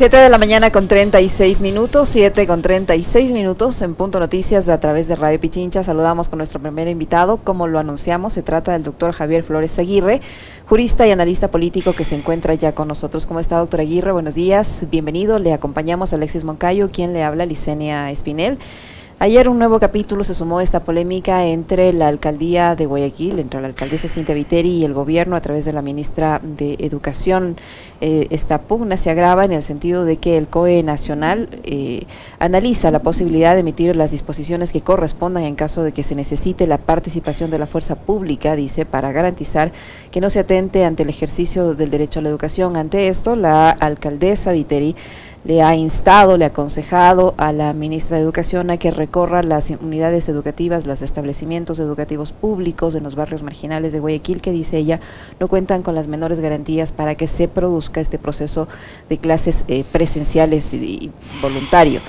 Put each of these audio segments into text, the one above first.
7 de la mañana con 36 minutos, 7 con 36 minutos en Punto Noticias a través de Radio Pichincha. Saludamos con nuestro primer invitado, como lo anunciamos, se trata del doctor Javier Flores Aguirre, jurista y analista político que se encuentra ya con nosotros. ¿Cómo está, doctor Aguirre? Buenos días, bienvenido. Le acompañamos a Alexis Moncayo, quien le habla, Licenia Espinel. Ayer un nuevo capítulo se sumó a esta polémica entre la alcaldía de Guayaquil, entre la alcaldesa Cintia Viteri y el gobierno a través de la ministra de Educación. Esta pugna se agrava en el sentido de que el COE nacional analiza la posibilidad de emitir las disposiciones que correspondan en caso de que se necesite la participación de la fuerza pública, dice, para garantizar que no se atente ante el ejercicio del derecho a la educación. Ante esto, la alcaldesa Viteri le ha instado, le ha aconsejado a la ministra de Educación a que recorra las unidades educativas, los establecimientos educativos públicos en los barrios marginales de Guayaquil, que dice ella no cuentan con las menores garantías para que se produzca este proceso de clases presenciales y voluntario.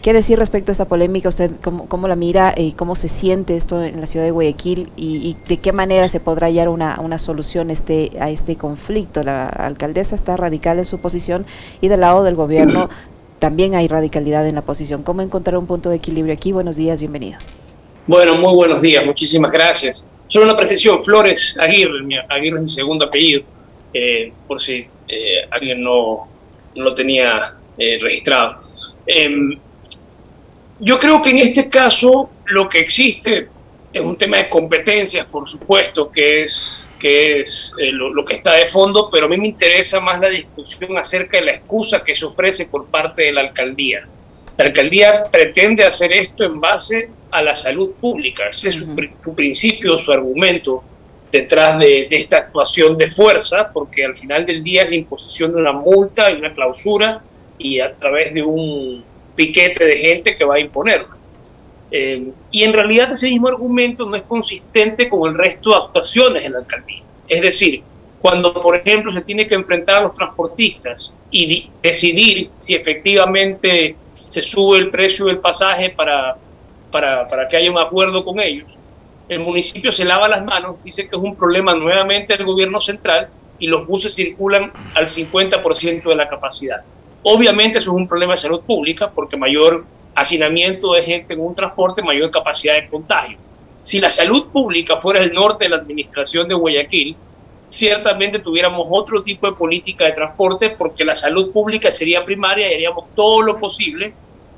¿Qué decir respecto a esta polémica? ¿Usted cómo la mira? ¿Cómo se siente esto en la ciudad de Guayaquil? ¿Y de qué manera se podrá hallar una solución a este conflicto? La alcaldesa está radical en su posición y del lado del gobierno también hay radicalidad en la posición. ¿Cómo encontrar un punto de equilibrio aquí? Buenos días, bienvenido. Bueno, muy buenos días, muchísimas gracias. Solo una precisión, Flores Aguirre, Aguirre es mi segundo apellido, por si alguien no lo tenía registrado. Yo creo que en este caso lo que existe es un tema de competencias, por supuesto, que es lo que está de fondo, pero a mí me interesa más la discusión acerca de la excusa que se ofrece por parte de la alcaldía. La alcaldía pretende hacer esto en base a la salud pública, ese es su principio, su argumento detrás de esta actuación de fuerza, porque al final del día es la imposición de una multa y una clausura y a través de un piquete de gente que va a imponerlo. Y en realidad ese mismo argumento no es consistente con el resto de actuaciones en la alcaldía. Es decir, cuando por ejemplo se tiene que enfrentar a los transportistas y decidir si efectivamente se sube el precio del pasaje para que haya un acuerdo con ellos, el municipio se lava las manos, dice que es un problema nuevamente del gobierno central y los buses circulan al 50% de la capacidad. Obviamente eso es un problema de salud pública porque mayor hacinamiento de gente en un transporte, mayor capacidad de contagio. Si la salud pública fuera el norte de la administración de Guayaquil, ciertamente tuviéramos otro tipo de política de transporte porque la salud pública sería primaria y haríamos todo lo posible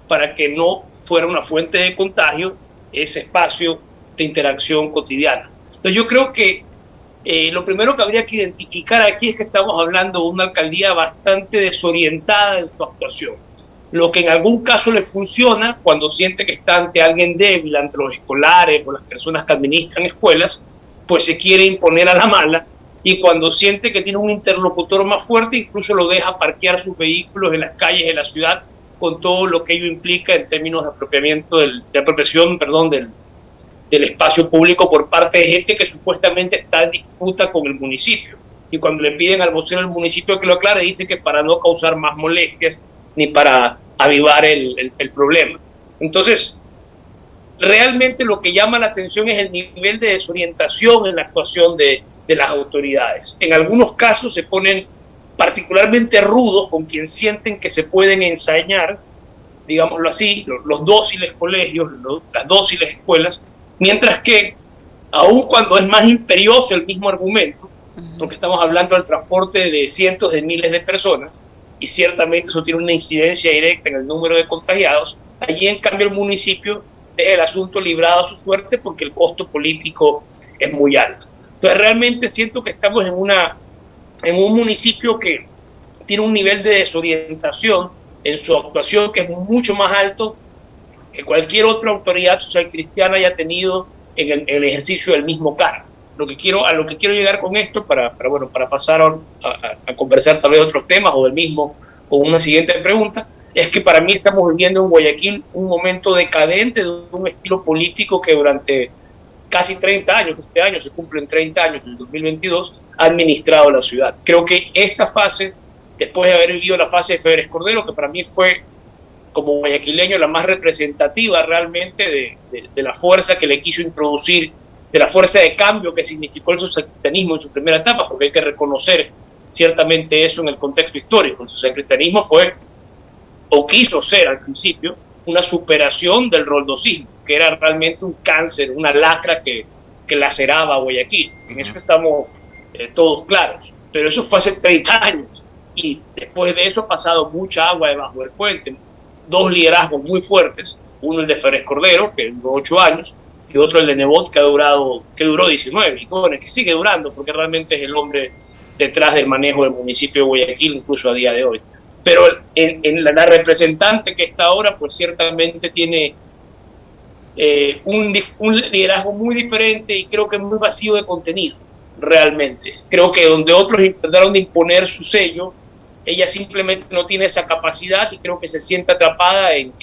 para que no fuera una fuente de contagio ese espacio de interacción cotidiana. Entonces yo creo que lo primero que habría que identificar aquí es que estamos hablando de una alcaldía bastante desorientada en su actuación. Lo que en algún caso le funciona cuando siente que está ante alguien débil, ante los escolares o las personas que administran escuelas, pues se quiere imponer a la mala, y cuando siente que tiene un interlocutor más fuerte, incluso lo deja parquear sus vehículos en las calles de la ciudad con todo lo que ello implica en términos de apropiación del espacio público por parte de gente que supuestamente está en disputa con el municipio. Y cuando le piden al vocero del municipio que lo aclare, dice que para no causar más molestias ni para avivar el problema. Entonces, realmente lo que llama la atención es el nivel de desorientación en la actuación de las autoridades. En algunos casos se ponen particularmente rudos con quien sienten que se pueden ensañar, digámoslo así, los dóciles colegios, las dóciles escuelas, mientras que, aun cuando es más imperioso el mismo argumento, porque estamos hablando del transporte de cientos de miles de personas, y ciertamente eso tiene una incidencia directa en el número de contagiados, allí en cambio el municipio deja el asunto librado a su suerte porque el costo político es muy alto. Entonces realmente siento que estamos en un municipio que tiene un nivel de desorientación en su actuación que es mucho más alto que cualquier otra autoridad social cristiana haya tenido en el ejercicio del mismo cargo. A lo que quiero llegar con esto, para pasar a conversar tal vez otros temas o del mismo, con una siguiente pregunta, es que para mí estamos viviendo en Guayaquil un momento decadente de un estilo político que durante casi 30 años, este año se cumplen 30 años, en el 2022, ha administrado la ciudad. Creo que esta fase, después de haber vivido la fase de Febres Cordero, que para mí fue como guayaquileño la más representativa realmente de la fuerza que le quiso introducir, de la fuerza de cambio que significó el socialismo en su primera etapa, porque hay que reconocer ciertamente eso en el contexto histórico. Entonces el cristianismo fue, o quiso ser al principio, una superación del roldosismo, que era realmente un cáncer, una lacra que laceraba a Guayaquil. En eso estamos todos claros. Pero eso fue hace 30 años. Y después de eso ha pasado mucha agua debajo del puente. Dos liderazgos muy fuertes. Uno el de Férez Cordero, que duró 8 años, y otro el de Nebot, que duró 19. Y bueno, que sigue durando, porque realmente es el hombre detrás del manejo del municipio de Guayaquil, incluso a día de hoy. Pero en la representante que está ahora, pues ciertamente tiene un liderazgo muy diferente y creo que muy vacío de contenido, realmente. Creo que donde otros intentaron de imponer su sello, ella simplemente no tiene esa capacidad y creo que se siente atrapada en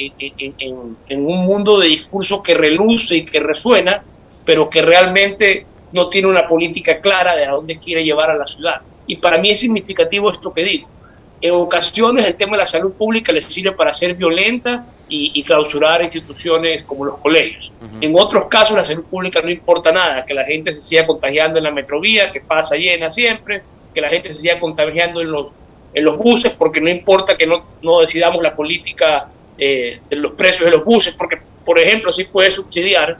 un mundo de discurso que reluce y que resuena, pero que realmente no tiene una política clara de a dónde quiere llevar a la ciudad. Y para mí es significativo esto que digo. En ocasiones el tema de la salud pública les sirve para ser violenta y clausurar instituciones como los colegios. En otros casos la salud pública no importa nada, que la gente se siga contagiando en la metrovía, que pasa llena siempre, que la gente se siga contagiando en los buses, porque no importa que no decidamos la política de los precios de los buses, porque, por ejemplo, sí puede subsidiar,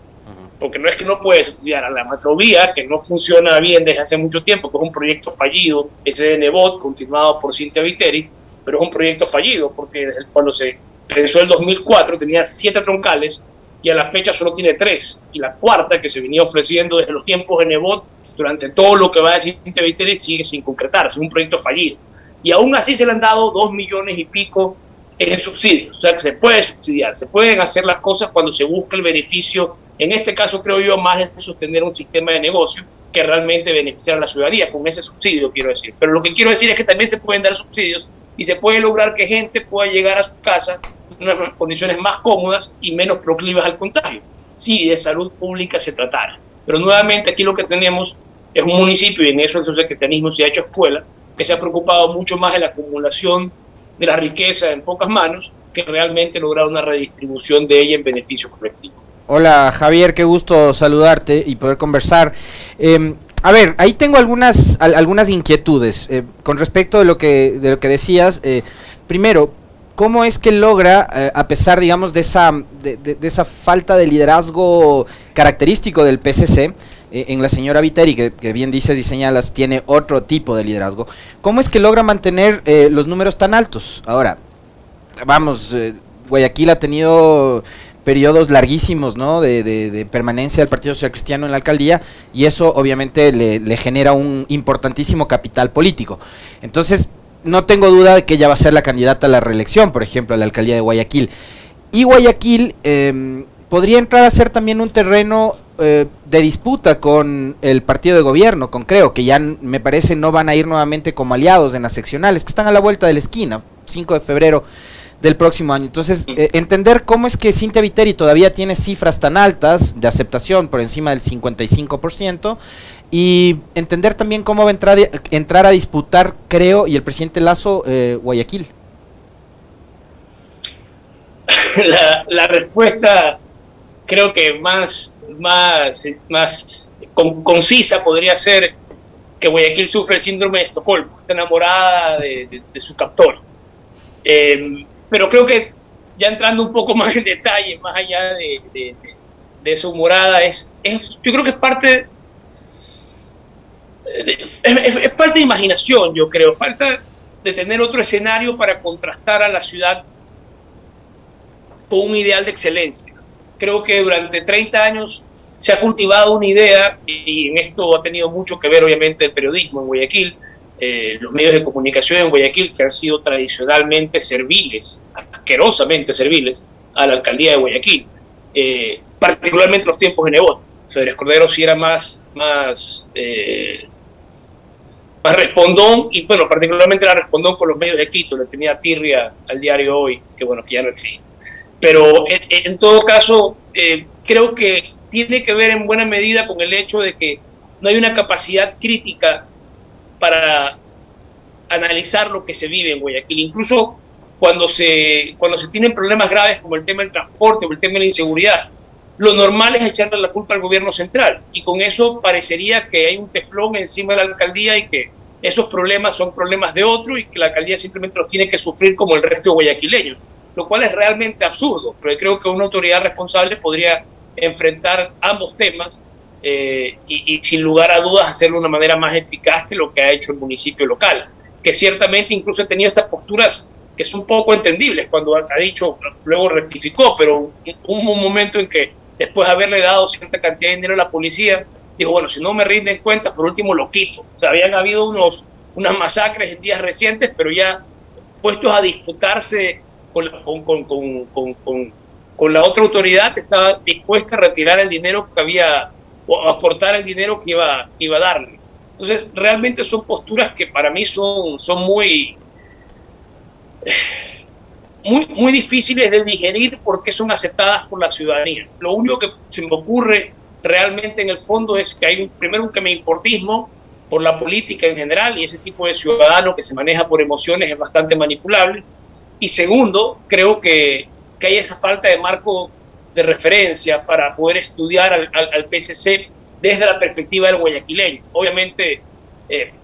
porque no es que no puede subsidiar a la metrovía, que no funciona bien desde hace mucho tiempo, que es un proyecto fallido, ese de Nebot, continuado por Cintia Viteri, pero es un proyecto fallido, porque desde cuando se pensó el 2004 tenía 7 troncales, y a la fecha solo tiene 3, y la cuarta, que se venía ofreciendo desde los tiempos de Nebot, durante todo lo que va a decir Cintia Viteri, sigue sin concretarse, es un proyecto fallido. Y aún así se le han dado 2 millones y pico en subsidios, o sea que se puede subsidiar, se pueden hacer las cosas cuando se busca el beneficio. En este caso creo yo más es sostener un sistema de negocio que realmente beneficiar a la ciudadanía con ese subsidio, quiero decir. Pero lo que quiero decir es que también se pueden dar subsidios y se puede lograr que gente pueda llegar a su casa en unas condiciones más cómodas y menos proclives al contagio, si de salud pública se tratara. Pero nuevamente aquí lo que tenemos es un municipio, y en eso el socialcristianismo se ha hecho escuela, que se ha preocupado mucho más de la acumulación de la riqueza en pocas manos que realmente lograr una redistribución de ella en beneficio colectivo. Hola Javier, qué gusto saludarte y poder conversar. A ver, ahí tengo algunas inquietudes con respecto de lo que decías. Primero, ¿cómo es que logra, a pesar, digamos, de esa falta de liderazgo característico del PCC, en la señora Viteri, que bien dices y señalas, tiene otro tipo de liderazgo, cómo es que logra mantener los números tan altos? Ahora, vamos, Guayaquil ha tenido periodos larguísimos, ¿no?, de permanencia del Partido Social Cristiano en la alcaldía, y eso obviamente le genera un importantísimo capital político. Entonces, no tengo duda de que ella va a ser la candidata a la reelección, por ejemplo, a la alcaldía de Guayaquil. Y Guayaquil podría entrar a ser también un terreno de disputa con el partido de gobierno, con Creo, que ya me parece no van a ir nuevamente como aliados en las seccionales, que están a la vuelta de la esquina, 5 de febrero del próximo año. Entonces, entender cómo es que Cintia Viteri todavía tiene cifras tan altas de aceptación por encima del 55%, y entender también cómo va a entrar a disputar Creo y el presidente Lasso Guayaquil. La respuesta creo que más concisa podría ser que Guayaquil sufre el síndrome de Estocolmo, está enamorada de su captor. Pero creo que ya entrando un poco más en detalle, más allá de su morada, yo creo que es parte de imaginación, yo creo, falta de tener otro escenario para contrastar a la ciudad con un ideal de excelencia. Creo que durante 30 años se ha cultivado una idea, y en esto ha tenido mucho que ver obviamente el periodismo en Guayaquil, los medios de comunicación en Guayaquil, que han sido tradicionalmente serviles, asquerosamente serviles, a la alcaldía de Guayaquil, particularmente en los tiempos de Nebot. Férez Cordero sí era más respondón, y bueno, particularmente era respondón con los medios de Quito, le tenía tirria al diario Hoy, que bueno, que ya no existe. Pero en todo caso, creo que tiene que ver en buena medida con el hecho de que no hay una capacidad crítica para analizar lo que se vive en Guayaquil. Incluso cuando se tienen problemas graves como el tema del transporte o el tema de la inseguridad, lo normal es echarle la culpa al gobierno central, y con eso parecería que hay un teflón encima de la alcaldía y que esos problemas son problemas de otro y que la alcaldía simplemente los tiene que sufrir como el resto de guayaquileños, lo cual es realmente absurdo, pero creo que una autoridad responsable podría enfrentar ambos temas y sin lugar a dudas hacerlo de una manera más eficaz que lo que ha hecho el municipio local, que ciertamente incluso ha tenido estas posturas que son poco entendibles cuando ha dicho, luego rectificó, pero hubo un momento en que después de haberle dado cierta cantidad de dinero a la policía, dijo, bueno, si no me rinden cuentas, por último lo quito. O sea, habían habido unas masacres en días recientes, pero ya puestos a disputarse con la otra autoridad, estaba dispuesta a retirar el dinero que había, o a cortar el dinero que iba a darle. Entonces, realmente son posturas que para mí son muy difíciles de digerir porque son aceptadas por la ciudadanía. Lo único que se me ocurre realmente en el fondo es que hay primero un importismo por la política en general y ese tipo de ciudadano que se maneja por emociones es bastante manipulable. Y segundo, creo que hay esa falta de marco de referencia para poder estudiar al PSC desde la perspectiva del guayaquileño. Obviamente,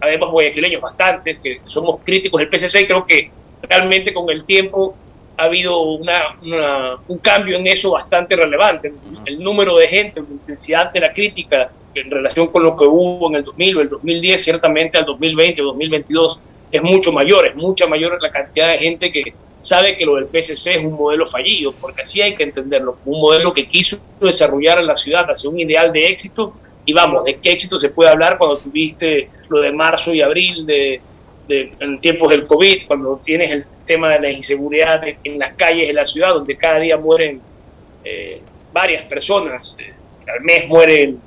habemos guayaquileños bastantes que somos críticos del PSC y creo que realmente con el tiempo ha habido un cambio en eso bastante relevante. El número de gente, la intensidad de la crítica en relación con lo que hubo en el 2000 o el 2010, ciertamente al 2020 o 2022, es mucho mayor, es mucha mayor la cantidad de gente que sabe que lo del PSC es un modelo fallido, porque así hay que entenderlo, un modelo que quiso desarrollar en la ciudad hacia un ideal de éxito, y vamos, ¿de qué éxito se puede hablar cuando tuviste lo de marzo y abril en tiempos del COVID, cuando tienes el tema de la inseguridad en las calles de la ciudad, donde cada día mueren varias personas, al mes mueren,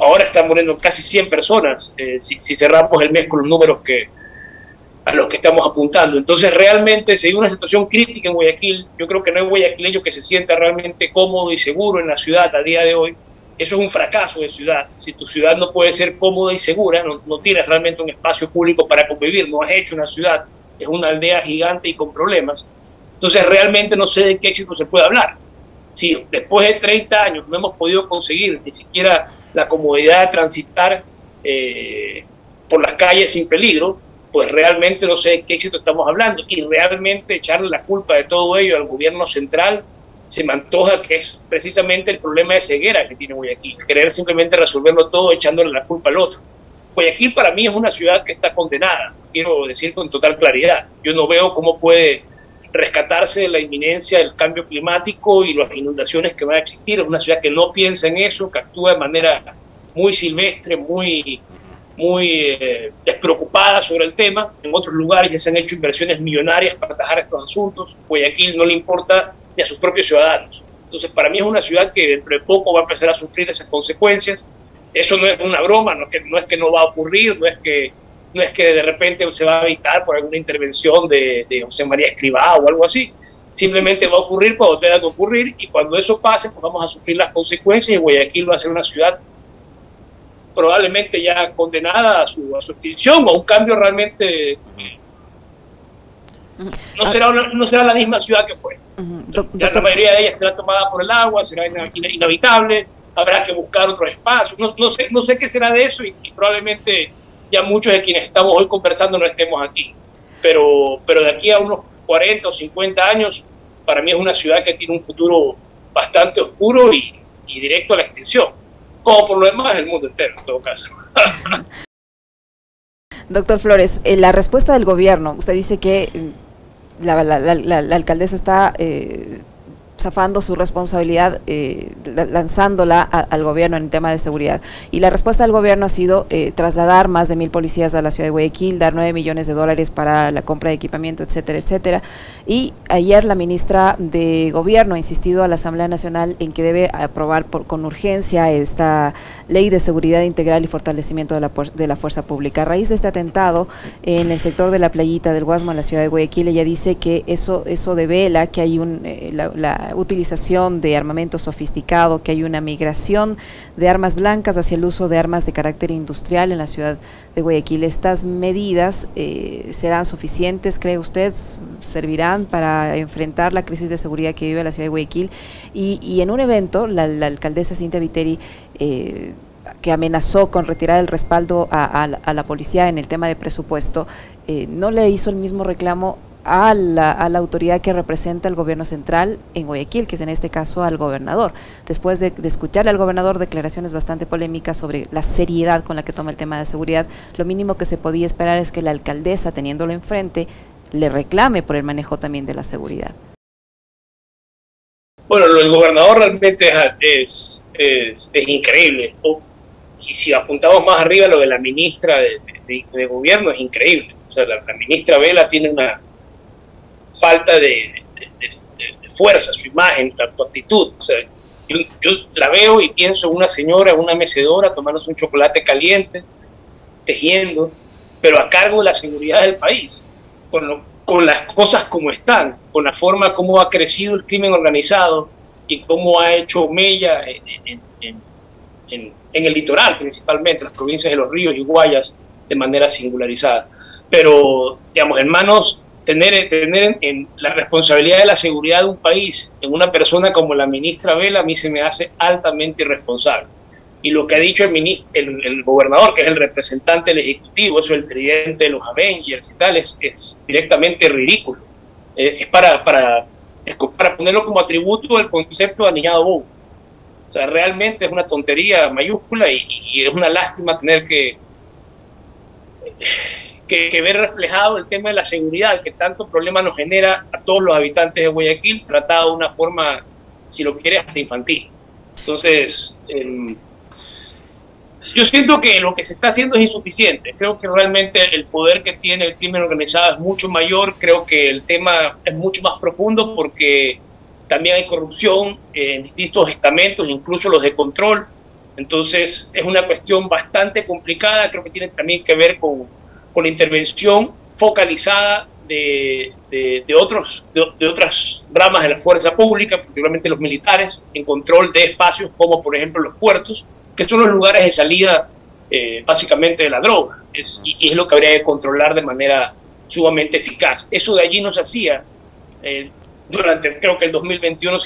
ahora están muriendo casi 100 personas, si cerramos el mes con los números a los que estamos apuntando. Entonces realmente se vive una situación crítica en Guayaquil. Yo creo que no hay guayaquileño que se sienta realmente cómodo y seguro en la ciudad a día de hoy. Eso es un fracaso de ciudad. Si tu ciudad no puede ser cómoda y segura, no tienes realmente un espacio público para convivir, no has hecho una ciudad, es una aldea gigante y con problemas. Entonces realmente no sé de qué éxito se puede hablar. Si después de 30 años no hemos podido conseguir ni siquiera la comodidad de transitar por las calles sin peligro, pues realmente no sé de qué éxito estamos hablando. Y realmente echarle la culpa de todo ello al gobierno central se me antoja que es precisamente el problema de ceguera que tiene Guayaquil, querer simplemente resolverlo todo echándole la culpa al otro. Guayaquil para mí es una ciudad que está condenada, quiero decir con total claridad. Yo no veo cómo puede rescatarse de la inminencia del cambio climático y las inundaciones que van a existir. Es una ciudad que no piensa en eso, que actúa de manera muy silvestre, muy despreocupada sobre el tema. En otros lugares ya se han hecho inversiones millonarias para atajar estos asuntos. Guayaquil no le importa ni a sus propios ciudadanos. Entonces, para mí es una ciudad que dentro de poco va a empezar a sufrir esas consecuencias. Eso no es una broma, no es que no va a ocurrir, no es que de repente se va a evitar por alguna intervención de José María Escrivá o algo así. Simplemente va a ocurrir cuando tenga que ocurrir, y cuando eso pase, pues vamos a sufrir las consecuencias, y Guayaquil va a ser una ciudad probablemente ya condenada a su extinción o a un cambio realmente. No será la misma ciudad que fue. Ya la mayoría de ellas será tomada por el agua, será inhabitable, habrá que buscar otros espacios. No sé qué será de eso, y probablemente ya muchos de quienes estamos hoy conversando no estemos aquí. Pero de aquí a unos 40 o 50 años, para mí es una ciudad que tiene un futuro bastante oscuro y directo a la extinción. Como por lo demás el mundo entero, en todo caso. Doctor Flores, la respuesta del gobierno, usted dice que la alcaldesa está zafando su responsabilidad, lanzándola al gobierno en el tema de seguridad. Y la respuesta del gobierno ha sido trasladar más de 1,000 policías a la ciudad de Guayaquil, dar $9 millones para la compra de equipamiento, etcétera, etcétera. Y ayer la ministra de Gobierno ha insistido a la Asamblea Nacional en que debe aprobar con urgencia esta ley de seguridad integral y fortalecimiento de la fuerza pública. A raíz de este atentado en el sector de la playita del Guasmo en la ciudad de Guayaquil, ella dice que eso devela que hay la utilización de armamento sofisticado, que hay una migración de armas blancas hacia el uso de armas de carácter industrial en la ciudad de Guayaquil. ¿Estas medidas serán suficientes, cree usted? ¿Servirán para enfrentar la crisis de seguridad que vive la ciudad de Guayaquil? Y en un evento, la alcaldesa Cintia Viteri que amenazó con retirar el respaldo a la policía en el tema de presupuesto, no le hizo el mismo reclamo a la autoridad que representa el gobierno central en Guayaquil, que es en este caso al gobernador. Después de escuchar al gobernador declaraciones bastante polémicas sobre la seriedad con la que toma el tema de seguridad, lo mínimo que se podía esperar es que la alcaldesa, teniéndolo enfrente, le reclame por el manejo también de la seguridad. Bueno, lo del gobernador realmente es increíble. Y si apuntamos más arriba, lo de la ministra de gobierno es increíble. O sea, la ministra Vela tiene una falta de fuerza, su imagen, su actitud. O sea, yo la veo y pienso en una señora, una mecedora, tomándose un chocolate caliente, tejiendo, pero a cargo de la seguridad del país, con las cosas como están, con la forma como ha crecido el crimen organizado y cómo ha hecho mella en el litoral, principalmente, las provincias de Los Ríos y Guayas, de manera singularizada. Pero, digamos, hermanos, tener en la responsabilidad de la seguridad de un país en una persona como la ministra Vela, a mí se me hace altamente irresponsable. Y lo que ha dicho el gobernador, que es el representante del Ejecutivo, eso es el tridente de los Avengers y tal, es directamente ridículo. Es para ponerlo como atributo del concepto de aniñado bobo. O sea, realmente es una tontería mayúscula y es una lástima tener que ver reflejado el tema de la seguridad, que tanto problema nos genera a todos los habitantes de Guayaquil, tratado de una forma, si lo quieres, hasta infantil. Entonces, yo siento que lo que se está haciendo es insuficiente. Creo que realmente el poder que tiene el crimen organizado es mucho mayor. Creo que el tema es mucho más profundo porque también hay corrupción en distintos estamentos, incluso los de control. Entonces, es una cuestión bastante complicada. Creo que tiene también que ver con la intervención focalizada de otras ramas de la fuerza pública, particularmente los militares, en control de espacios como, por ejemplo, los puertos, que son los lugares de salida básicamente de la droga, y es lo que habría que controlar de manera sumamente eficaz. Eso de allí no se hacía durante, creo que el 2021 no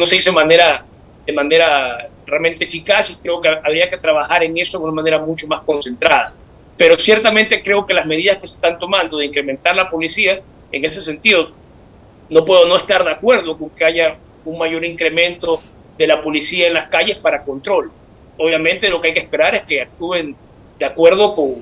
se hizo de manera realmente eficaz, y creo que habría que trabajar en eso de una manera mucho más concentrada. Pero ciertamente creo que las medidas que se están tomando de incrementar la policía, en ese sentido, no puedo no estar de acuerdo con que haya un mayor incremento de la policía en las calles para control. Obviamente lo que hay que esperar es que actúen de acuerdo con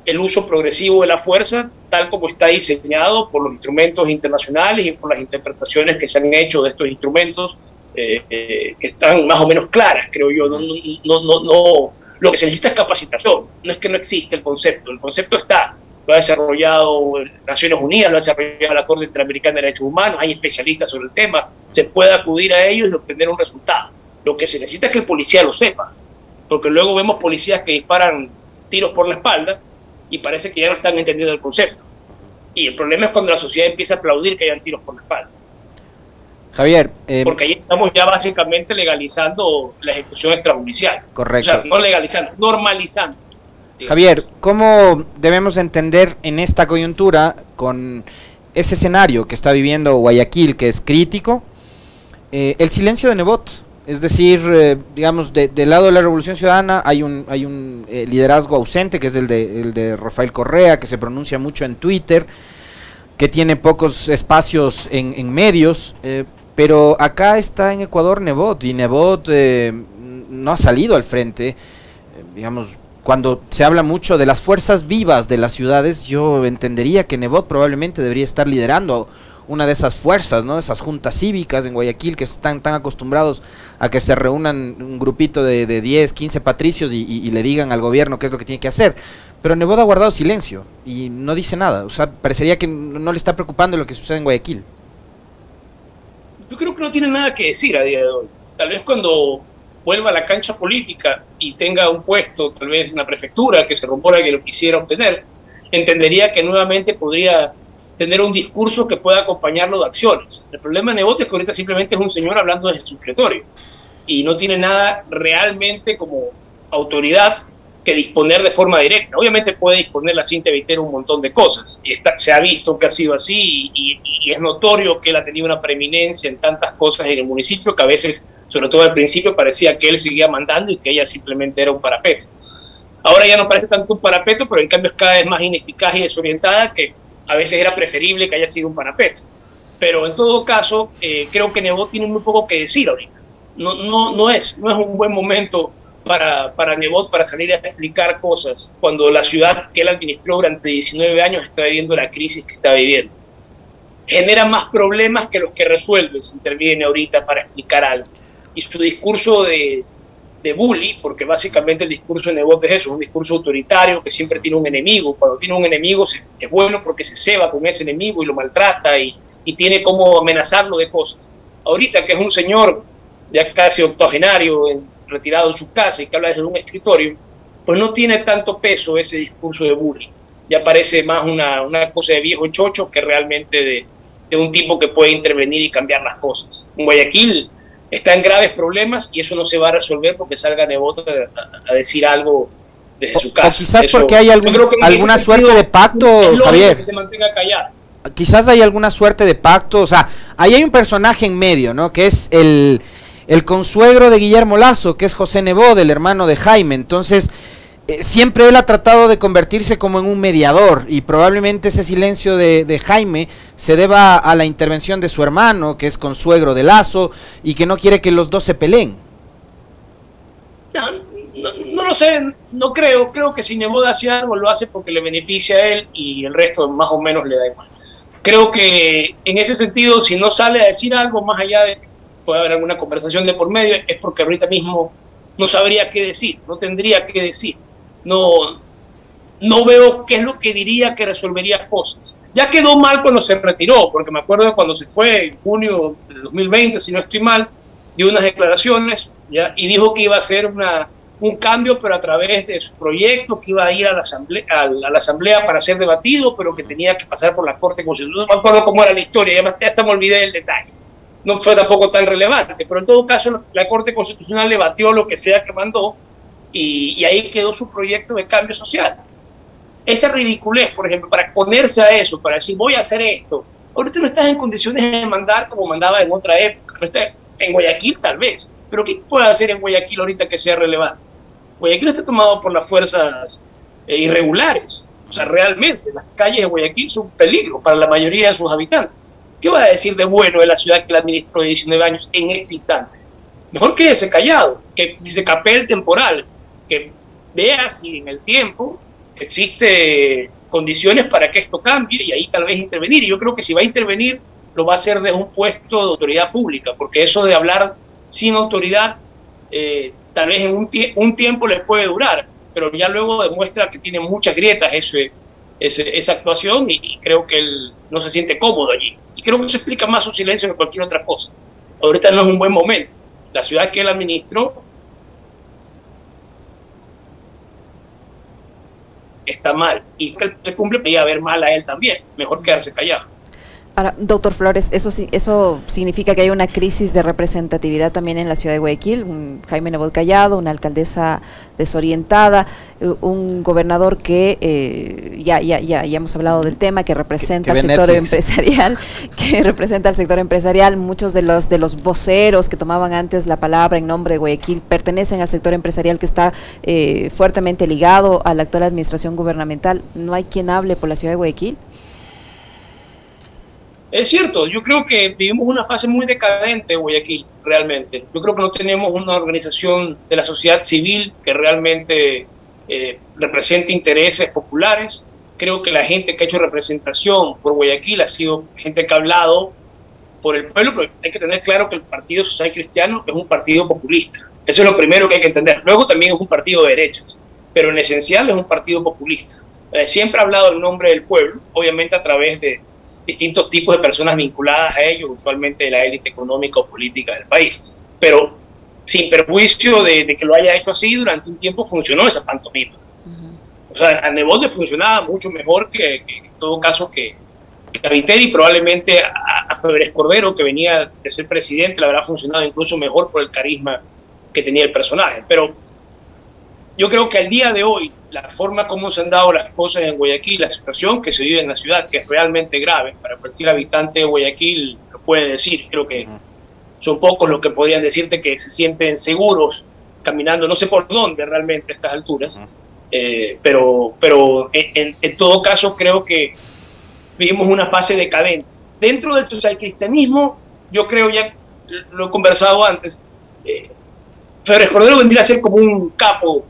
el uso progresivo de la fuerza, tal como está diseñado por los instrumentos internacionales y por las interpretaciones que se han hecho de estos instrumentos, que están más o menos claras, creo yo. No, lo que se necesita es capacitación, no es que no existe el concepto está, lo ha desarrollado Naciones Unidas, lo ha desarrollado la Corte Interamericana de Derechos Humanos, hay especialistas sobre el tema, se puede acudir a ellos y obtener un resultado. Lo que se necesita es que el policía lo sepa, porque luego vemos policías que disparan tiros por la espalda y parece que ya no están entendiendo el concepto. Y el problema es cuando la sociedad empieza a aplaudir que hayan tiros por la espalda. Javier, porque ahí estamos ya básicamente legalizando la ejecución extrajudicial. Correcto. O sea, no legalizando, normalizando. Digamos. Javier, ¿cómo debemos entender en esta coyuntura, con ese escenario que está viviendo Guayaquil, que es crítico, el silencio de Nebot? Es decir, digamos, del lado de la Revolución Ciudadana hay un liderazgo ausente, que es el de Rafael Correa, que se pronuncia mucho en Twitter, que tiene pocos espacios en medios, pero acá está en Ecuador Nebot, y Nebot no ha salido al frente. Digamos, cuando se habla mucho de las fuerzas vivas de las ciudades, yo entendería que Nebot probablemente debería estar liderando una de esas fuerzas, ¿no? Esas juntas cívicas en Guayaquil, que están tan acostumbrados a que se reúnan un grupito de 10, 15 patricios y le digan al gobierno qué es lo que tiene que hacer. Pero Nebot ha guardado silencio y no dice nada. O sea, parecería que no le está preocupando lo que sucede en Guayaquil. Yo creo que no tiene nada que decir a día de hoy. Tal vez cuando vuelva a la cancha política y tenga un puesto, tal vez en la prefectura, que se rumora que lo quisiera obtener, entendería que nuevamente podría tener un discurso que pueda acompañarlo de acciones. El problema de Nebot es que ahorita simplemente es un señor hablando desde su escritorio y no tiene nada realmente como autoridad que disponer de forma directa. Obviamente puede disponer la Cintia Vitero un montón de cosas, y se ha visto que ha sido así, y es notorio que él ha tenido una preeminencia en tantas cosas en el municipio, que a veces, sobre todo al principio, parecía que él seguía mandando y que ella simplemente era un parapeto. Ahora ya no parece tanto un parapeto, pero en cambio es cada vez más ineficaz y desorientada, que a veces era preferible que haya sido un parapeto. Pero en todo caso, creo que Nebot tiene muy poco que decir ahorita. No es un buen momento para Nebot para salir a explicar cosas cuando la ciudad que él administró durante 19 años está viviendo la crisis que está viviendo. Genera más problemas que los que resuelve si interviene ahorita para explicar algo. Y su discurso de bully, porque básicamente el discurso de Nebot es eso, un discurso autoritario que siempre tiene un enemigo. Cuando tiene un enemigo es bueno porque se ceba con ese enemigo y lo maltrata y tiene como amenazarlo de cosas. Ahorita que es un señor ya casi octogenario, retirado en su casa y que habla desde un escritorio, pues no tiene tanto peso ese discurso de bullying. Ya parece más una cosa de viejo chocho que realmente de un tipo que puede intervenir y cambiar las cosas. En Guayaquil está en graves problemas y eso no se va a resolver porque salga Nebot a decir algo desde su casa. O quizás eso, porque hay alguna suerte de pacto, Javier. Que se mantenga callado. Quizás hay alguna suerte de pacto, o sea, ahí hay un personaje en medio, ¿no? Que es el consuegro de Guillermo Lasso, que es José Nebot, el hermano de Jaime. Entonces, siempre él ha tratado de convertirse como en un mediador, y probablemente ese silencio de Jaime se deba a la intervención de su hermano, que es consuegro de Lasso, y que no quiere que los dos se peleen. No lo sé, no creo que si Nebot hace algo, lo hace porque le beneficia a él y el resto más o menos le da igual. Creo que en ese sentido, si no sale a decir algo más allá de que puede haber alguna conversación de por medio, es porque ahorita mismo no sabría qué decir, no tendría qué decir. No veo qué es lo que diría que resolvería cosas. Ya quedó mal cuando se retiró, porque me acuerdo de cuando se fue en junio del 2020, si no estoy mal, dio unas declaraciones, ¿ya? Y dijo que iba a hacer un cambio, pero a través de su proyecto, que iba a ir a la asamblea para ser debatido, pero que tenía que pasar por la Corte Constitucional. No me acuerdo cómo era la historia, ya hasta me olvidé del detalle. No fue tampoco tan relevante, pero en todo caso la Corte Constitucional le batió lo que sea que mandó, y ahí quedó su proyecto de cambio social. Esa ridiculez, por ejemplo, para exponerse a eso, para decir voy a hacer esto, ahorita no estás en condiciones de mandar como mandaba en otra época. No está en Guayaquil tal vez, pero ¿qué puede hacer en Guayaquil ahorita que sea relevante? Guayaquil está tomado por las fuerzas irregulares. O sea, realmente las calles de Guayaquil son un peligro para la mayoría de sus habitantes. ¿Qué va a decir de bueno de la ciudad que la administró de 19 años en este instante? Mejor quédese callado, que se capee el temporal, que vea si en el tiempo existe condiciones para que esto cambie y ahí tal vez intervenir. Y yo creo que si va a intervenir, lo va a hacer desde un puesto de autoridad pública, porque eso de hablar sin autoridad tal vez en un tiempo les puede durar, pero ya luego demuestra que tiene muchas grietas esa actuación, y creo que él no se siente cómodo allí. Y creo que eso explica más su silencio que cualquier otra cosa. Ahorita no es un buen momento. La ciudad que él administró está mal, y que se cumple podría ver mal a él también. Mejor quedarse callado. Ahora, doctor Flores, ¿eso significa que hay una crisis de representatividad también en la ciudad de Guayaquil? Un Jaime Nebot callado, una alcaldesa desorientada, un gobernador que ya hemos hablado del tema, que representa al sector empresarial, muchos de los voceros que tomaban antes la palabra en nombre de Guayaquil pertenecen al sector empresarial, que está fuertemente ligado a la actual administración gubernamental. ¿No hay quien hable por la ciudad de Guayaquil? Es cierto, yo creo que vivimos una fase muy decadente en Guayaquil, realmente. Yo creo que no tenemos una organización de la sociedad civil que realmente represente intereses populares. Creo que la gente que ha hecho representación por Guayaquil ha sido gente que ha hablado por el pueblo, pero hay que tener claro que el Partido Social Cristiano es un partido populista. Eso es lo primero que hay que entender. Luego también es un partido de derechas, pero en esencial es un partido populista. Siempre ha hablado en nombre del pueblo, obviamente a través de distintos tipos de personas vinculadas a ellos, usualmente de la élite económica o política del país. Pero sin perjuicio de que lo haya hecho así, durante un tiempo funcionó esa pantomima. O sea, a Nebot le funcionaba mucho mejor que en todo caso que a Viteri, probablemente a Febres Cordero, que venía de ser presidente, le habrá funcionado incluso mejor por el carisma que tenía el personaje. Pero yo creo que al día de hoy, la forma como se han dado las cosas en Guayaquil, la situación que se vive en la ciudad, que es realmente grave, para cualquier habitante de Guayaquil lo puede decir, creo que son pocos los que podrían decirte que se sienten seguros caminando, no sé por dónde realmente a estas alturas, pero en todo caso creo que vivimos una fase decadente. Dentro del socialcristianismo, yo creo, ya lo he conversado antes, Febres Cordero vendría a ser como un capo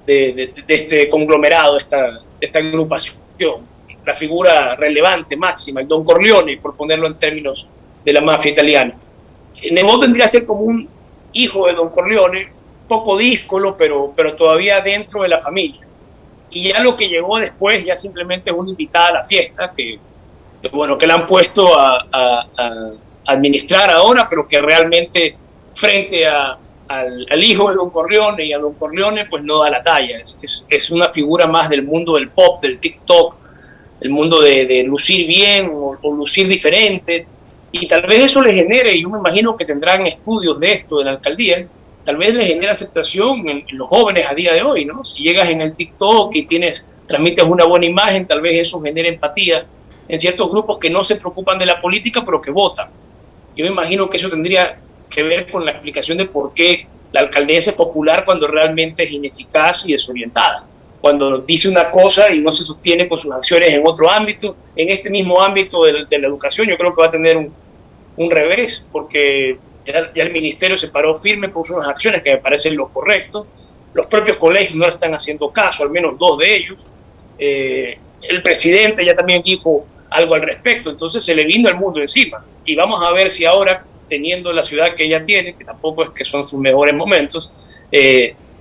de este conglomerado, esta agrupación, la figura relevante, máxima, el Don Corleone, por ponerlo en términos de la mafia italiana. Nebot vendría a ser como un hijo de Don Corleone, poco díscolo, pero todavía dentro de la familia. Y ya lo que llegó después ya simplemente es una invitada a la fiesta, que la han puesto a administrar ahora, pero que realmente frente al hijo de Don Corleone y a Don Corleone pues no da la talla. Es una figura más del mundo del pop, del TikTok, el mundo de lucir bien o lucir diferente, y tal vez eso le genere, yo me imagino que tendrán estudios de esto en la alcaldía, tal vez le genere aceptación en los jóvenes a día de hoy, ¿no? Si llegas en el TikTok y transmites una buena imagen, tal vez eso genere empatía en ciertos grupos que no se preocupan de la política, pero que votan. Yo me imagino que eso tendría que ver con la explicación de por qué la alcaldesa es popular cuando realmente es ineficaz y desorientada. Cuando dice una cosa y no se sostiene con sus acciones en otro ámbito, en este mismo ámbito de la educación, yo creo que va a tener un revés, porque ya el ministerio se paró firme por unas acciones que me parecen lo correcto. Los propios colegios no le están haciendo caso, al menos 2 de ellos. El presidente ya también dijo algo al respecto, entonces se le vino el mundo encima. Y vamos a ver si ahora, teniendo la ciudad que ella tiene, que tampoco es que son sus mejores momentos,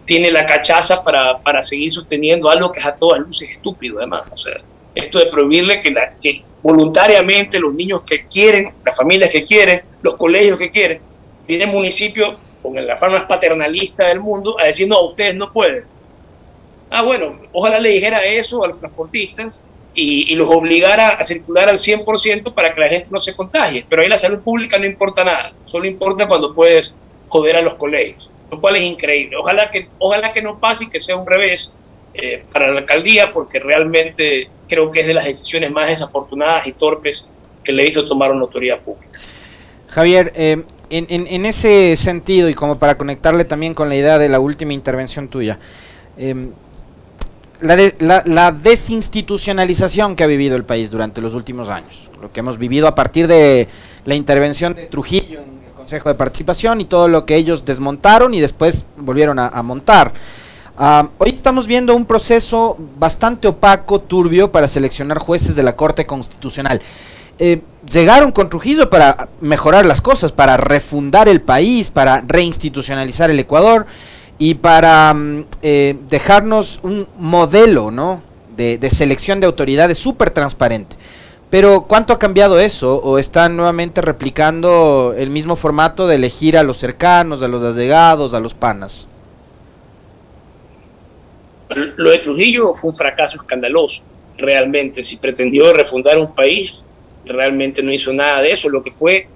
tiene la cachaza para seguir sosteniendo algo que es a todas luces estúpido, además. O sea, esto de prohibirle que voluntariamente los niños que quieren, las familias que quieren, los colegios que quieren, viene el municipio con la forma más paternalista del mundo a decir, no, ustedes no pueden. Bueno, ojalá le dijera eso a los transportistas y los obligara a circular al 100% para que la gente no se contagie. Pero ahí la salud pública no importa nada, solo importa cuando puedes joder a los colegios, lo cual es increíble. Ojalá que no pase y que sea un revés para la alcaldía, porque realmente creo que es de las decisiones más desafortunadas y torpes que le hizo tomar una autoridad pública. Javier, en ese sentido, y como para conectarle también con la idea de la última intervención tuya, la desinstitucionalización que ha vivido el país durante los últimos años, lo que hemos vivido a partir de la intervención de Trujillo en el Consejo de Participación y todo lo que ellos desmontaron y después volvieron a montar. Hoy estamos viendo un proceso bastante opaco, turbio, para seleccionar jueces de la Corte Constitucional. Llegaron con Trujillo para mejorar las cosas, para refundar el país, para reinstitucionalizar el Ecuador y para dejarnos un modelo, ¿no?, de selección de autoridades súper transparente. Pero ¿cuánto ha cambiado eso? ¿O están nuevamente replicando el mismo formato de elegir a los cercanos, a los allegados, a los panas? Lo de Trujillo fue un fracaso escandaloso, realmente. Si pretendió refundar un país, realmente no hizo nada de eso. Lo que fue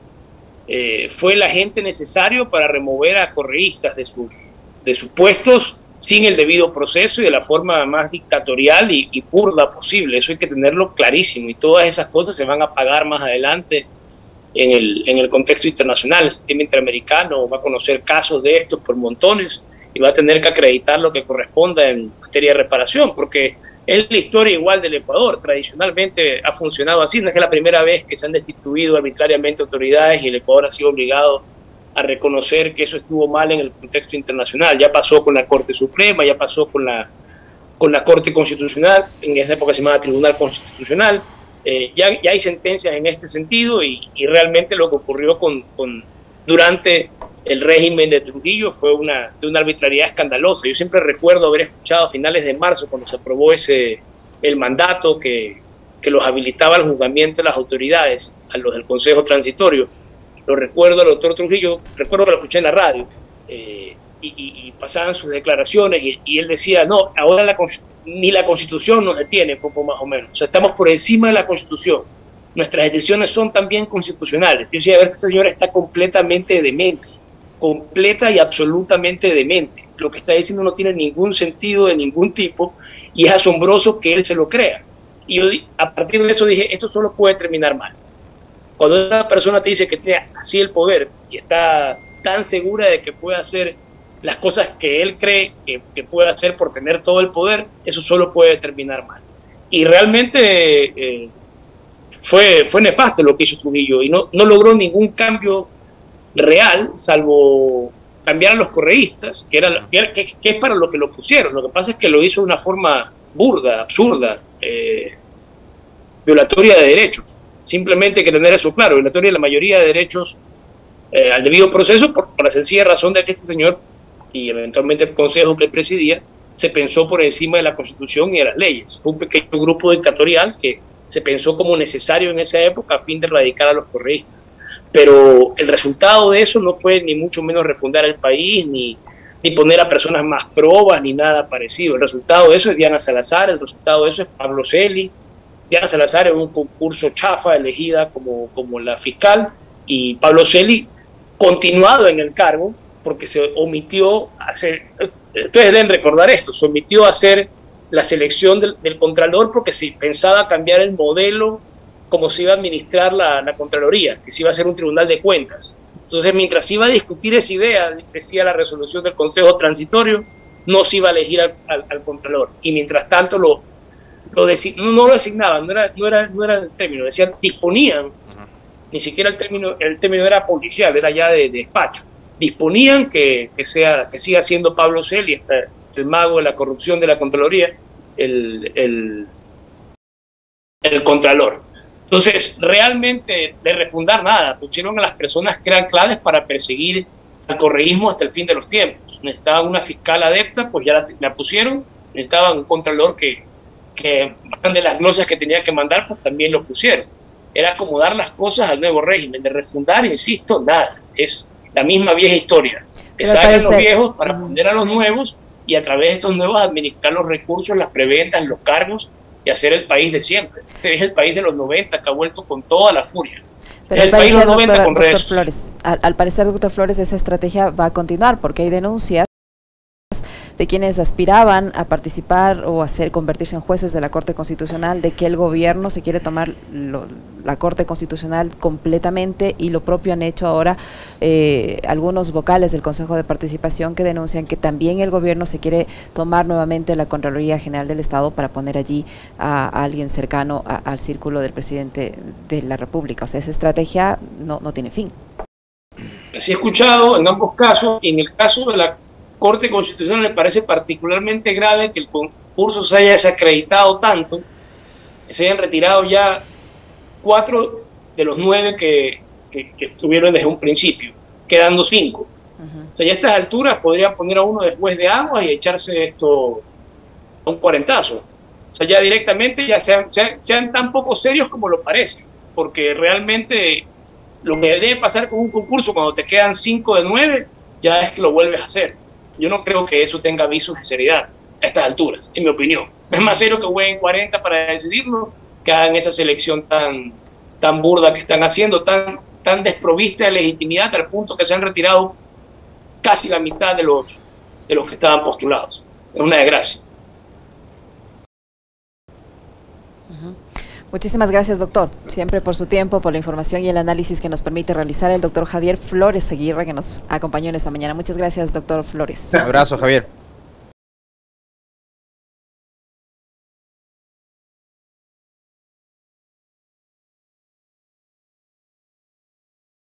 el agente necesario para remover a correístas de sus puestos sin el debido proceso y de la forma más dictatorial y burda posible. Eso hay que tenerlo clarísimo, y todas esas cosas se van a pagar más adelante en el contexto internacional. El sistema interamericano va a conocer casos de estos por montones y va a tener que acreditar lo que corresponda en materia de reparación, porque es la historia igual del Ecuador. Tradicionalmente ha funcionado así. No es que la primera vez que se han destituido arbitrariamente autoridades y el Ecuador ha sido obligado a reconocer que eso estuvo mal en el contexto internacional. Ya pasó con la Corte Suprema, ya pasó con la Corte Constitucional, en esa época se llamaba Tribunal Constitucional. Ya hay sentencias en este sentido, y realmente lo que ocurrió durante el régimen de Trujillo fue de una arbitrariedad escandalosa. Yo siempre recuerdo haber escuchado a finales de marzo, cuando se aprobó el mandato que los habilitaba al juzgamiento de las autoridades, a los del Consejo Transitorio. Lo recuerdo al doctor Trujillo, recuerdo que lo escuché en la radio, y pasaban sus declaraciones, y él decía, no, ahora ni la Constitución nos detiene, poco más o menos. O sea, estamos por encima de la Constitución. Nuestras decisiones son también constitucionales. Yo decía, a ver, este señor está completamente demente. completa y absolutamente demente. Lo que está diciendo no tiene ningún sentido de ningún tipo y es asombroso que él se lo crea. Y yo a partir de eso dije, esto solo puede terminar mal. Cuando una persona te dice que tiene así el poder y está tan segura de que puede hacer las cosas que él cree que puede hacer por tener todo el poder, eso solo puede terminar mal. Y realmente fue nefasto lo que hizo Trujillo y no logró ningún cambio real, salvo cambiar a los correístas, que es para lo que lo pusieron. Lo que pasa es que lo hizo de una forma burda, absurda, violatoria de derechos. Simplemente hay que tener eso claro, violatoria de la mayoría de derechos al debido proceso, por la sencilla razón de que este señor y eventualmente el consejo que presidía se pensó por encima de la Constitución y de las leyes. Fue un pequeño grupo dictatorial que se pensó como necesario en esa época a fin de erradicar a los correístas. Pero el resultado de eso no fue ni mucho menos refundar el país, ni poner a personas más probas, ni nada parecido. El resultado de eso es Diana Salazar, el resultado de eso es Pablo Celi. Diana Salazar en un concurso chafa elegida como la fiscal, y Pablo Celi continuado en el cargo porque se omitió hacer, ustedes deben recordar esto, se omitió a hacer la selección del Contralor porque se pensaba cambiar el modelo como se iba a administrar la Contraloría, que se iba a hacer un tribunal de cuentas. Entonces, mientras se iba a discutir esa idea, decía la resolución del Consejo Transitorio, no se iba a elegir al Contralor. Y mientras tanto no lo designaban, no era el término, decían, disponían, ni siquiera el término era policial, era ya de despacho. Disponían que siga siendo Pablo Celi, el mago de la corrupción de la Contraloría, el Contralor. Entonces, realmente de refundar nada, pusieron a las personas que eran claves para perseguir al correísmo hasta el fin de los tiempos. Necesitaban una fiscal adepta, pues ya la pusieron. Necesitaban un Contralor que de las glosas que tenía que mandar, pues también lo pusieron. Era acomodar las cosas al nuevo régimen. De refundar, insisto, nada. Es la misma vieja historia. Que saquen los viejos para poner a los nuevos y a través de estos nuevos administrar los recursos, las preventas, los cargos y hacer el país de siempre. Este es el país de los 90 que ha vuelto con toda la furia. Pero al parecer, doctor Flores, al parecer, doctor Flores, esa estrategia va a continuar porque hay denuncias de quienes aspiraban a participar o a convertirse en jueces de la Corte Constitucional, de que el gobierno se quiere tomar la Corte Constitucional completamente, y lo propio han hecho ahora algunos vocales del Consejo de Participación que denuncian que también el gobierno se quiere tomar nuevamente la Contraloría General del Estado para poner allí a alguien cercano al círculo del presidente de la República. O sea, esa estrategia no tiene fin. Así he escuchado en ambos casos, y en el caso de la Corte Constitucional me parece particularmente grave que el concurso se haya desacreditado tanto, que se hayan retirado ya 4 de los 9 que estuvieron desde un principio, quedando 5. O sea, ya a estas alturas podrían poner a uno de juez de agua y echarse esto a un cuarentazo. O sea, ya directamente ya sean tan poco serios como lo parecen, porque realmente lo que debe pasar con un concurso cuando te quedan 5 de 9 ya es que lo vuelves a hacer. Yo no creo que eso tenga visos de seriedad a estas alturas, en mi opinión. Es más serio que jueguen 40 para decidirlo, que hagan esa selección tan burda que están haciendo, tan desprovista de legitimidad, al punto que se han retirado casi la mitad de los que estaban postulados. Es una desgracia. Muchísimas gracias, doctor, siempre por su tiempo, por la información y el análisis que nos permite realizar el doctor Javier Flores Seguirre, que nos acompañó en esta mañana. Muchas gracias, doctor Flores. Un abrazo, Javier.